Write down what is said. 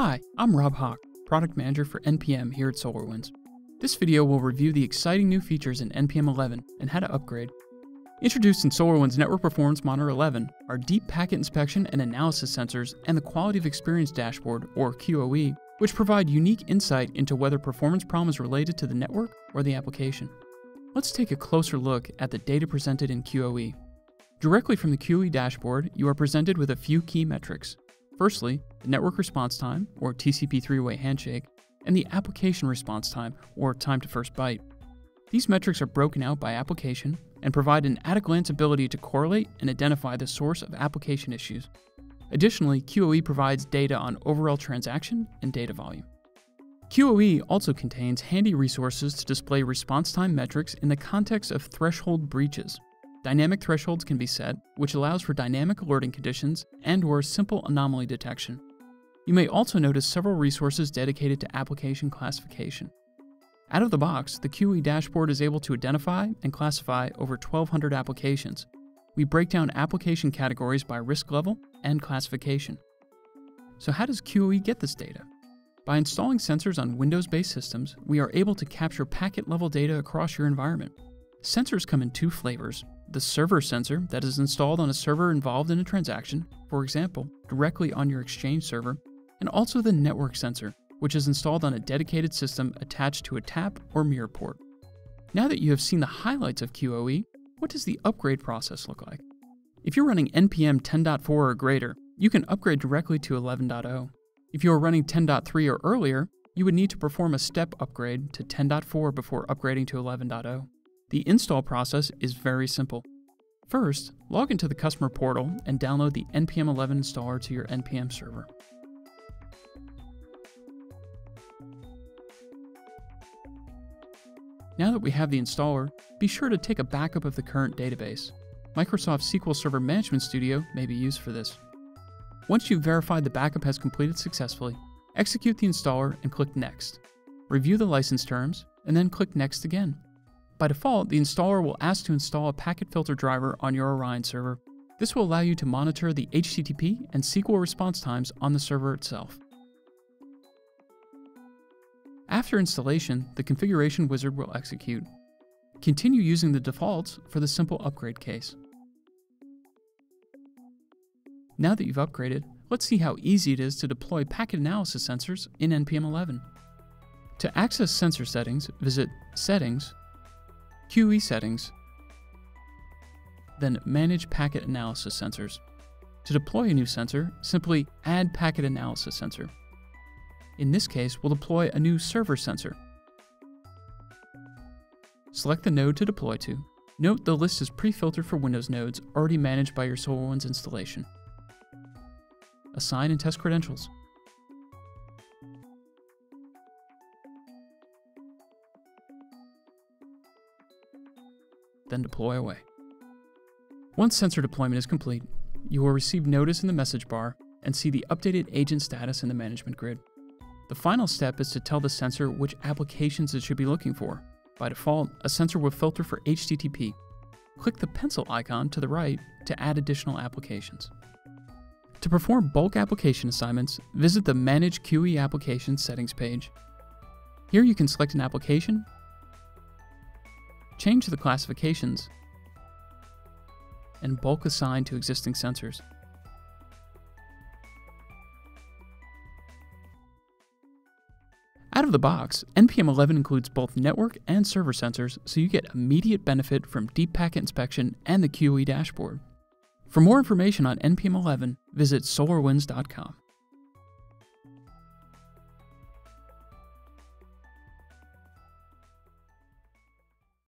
Hi, I'm Rob Hock, Product Manager for NPM here at SolarWinds. This video will review the exciting new features in NPM 11 and how to upgrade. Introduced in SolarWinds Network Performance Monitor 11 are deep packet inspection and analysis sensors and the Quality of Experience Dashboard, or QoE, which provide unique insight into whether performance problem is related to the network or the application. Let's take a closer look at the data presented in QoE. Directly from the QoE dashboard, you are presented with a few key metrics. Firstly, the network response time, or TCP three-way handshake, and the application response time, or time to first byte. These metrics are broken out by application and provide an at-a-glance ability to correlate and identify the source of application issues. Additionally, QoE provides data on overall transaction and data volume. QoE also contains handy resources to display response time metrics in the context of threshold breaches. Dynamic thresholds can be set, which allows for dynamic alerting conditions and/or simple anomaly detection. You may also notice several resources dedicated to application classification. Out of the box, the QoE dashboard is able to identify and classify over 1,200 applications. We break down application categories by risk level and classification. So how does QoE get this data? By installing sensors on Windows-based systems, we are able to capture packet-level data across your environment. Sensors come in two flavors: the server sensor that is installed on a server involved in a transaction, for example, directly on your Exchange server, and also the network sensor, which is installed on a dedicated system attached to a tap or mirror port. Now that you have seen the highlights of QoE, what does the upgrade process look like? If you're running NPM 10.4 or greater, you can upgrade directly to 11.0. If you are running 10.3 or earlier, you would need to perform a step upgrade to 10.4 before upgrading to 11.0. The install process is very simple. First, log into the customer portal and download the NPM 11 installer to your NPM server. Now that we have the installer, be sure to take a backup of the current database. Microsoft SQL Server Management Studio may be used for this. Once you've verified the backup has completed successfully, execute the installer and click Next. Review the license terms, and then click Next again. By default, the installer will ask to install a packet filter driver on your Orion server. This will allow you to monitor the HTTP and SQL response times on the server itself. After installation, the configuration wizard will execute. Continue using the defaults for the simple upgrade case. Now that you've upgraded, let's see how easy it is to deploy packet analysis sensors in NPM 11. To access sensor settings, visit Settings, QoE Settings, then Manage Packet Analysis Sensors. To deploy a new sensor, simply Add Packet Analysis Sensor. In this case, we'll deploy a new server sensor. Select the node to deploy to. Note the list is pre-filtered for Windows nodes already managed by your SolarWinds installation. Assign and test credentials. Then deploy away. Once sensor deployment is complete, you will receive notice in the message bar and see the updated agent status in the management grid. The final step is to tell the sensor which applications it should be looking for. By default, a sensor will filter for HTTP. Click the pencil icon to the right to add additional applications. To perform bulk application assignments, visit the Manage QoE Applications settings page. Here you can select an application, change the classifications, and bulk assign to existing sensors. Out of the box, NPM 11 includes both network and server sensors, so you get immediate benefit from deep packet inspection and the QoE dashboard. For more information on NPM 11, visit solarwinds.com.